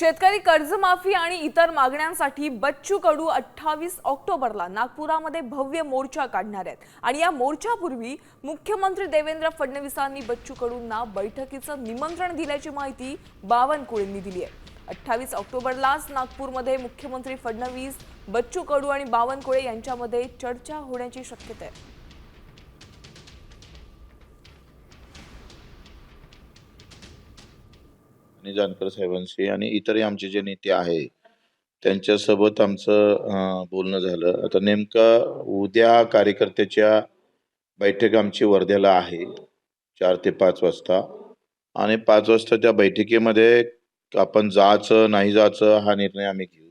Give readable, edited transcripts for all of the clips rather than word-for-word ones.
शेतकरी कर्जमाफी आणि इतर मागण्यांसाठी बच्चू कडू 28 ऑक्टोबरला नागपुरामध्ये भव्य मोर्चा काढणार आहेत आणि या मोर्चापूर्वी मुख्यमंत्री देवेंद्र फडणवीसांनी बच्चू कडूंना बैठकीचं निमंत्रण दिल्याची माहिती बावनकुळेंनी दिली आहे। 28 ऑक्टोबरलाच नागपूरमध्ये मुख्यमंत्री फडणवीस, बच्चू कडू आणि बावनकुळे यांच्यामध्ये चर्चा होण्याची शक्यता आहे। आणि जानकर साहेबांशी आणि इतरही आमचे जे नेते आहे त्यांच्यासोबत आमचं बोलणं झालं। आता नेमका उद्या कार्यकर्त्याच्या बैठक आमची वर्ध्याला आहे 4 ते 5 वाजता आणि 5 वाजता त्या बैठकीमध्ये आपण जायचं नाही जायचं हा निर्णय आम्ही घेऊ।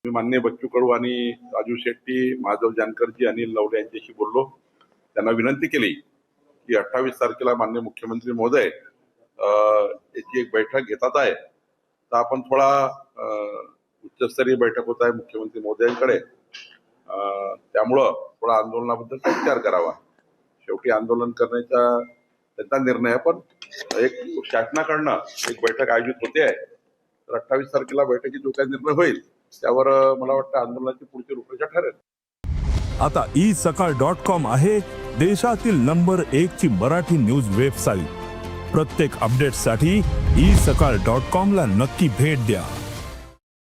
मी माननीय बच्चू कडू आणि राजू शेट्टी, माधव जानकरजी, अनिल नवले यांच्याशी बोललो। त्यांना विनंती केली की 28 तारखेला माननीय मुख्यमंत्री महोदय याची एक बैठक घेतात आहे, तर आपण थोडा उच्चस्तरीय बैठक होत आहे मुख्यमंत्री महोदयांकडे, त्यामुळं थोडा आंदोलनाबद्दल विचार करावा। शेवटी आंदोलन करण्याचा त्यांचा निर्णय आहे, पण एक शासनाकडनं एक बैठक आयोजित होते आहे, तर 28 तारखेला बैठकीत जो काही निर्णय होईल त्यावर मला वाटतं आंदोलनाची पुढची रूपरेषा ठरेल। आता isakal.com आहे देशातील नंबर 1 ची मराठी न्यूज वेबसाईट। प्रत्येक अपडेटसाठी isakal.com ला नक्की भेट द्या।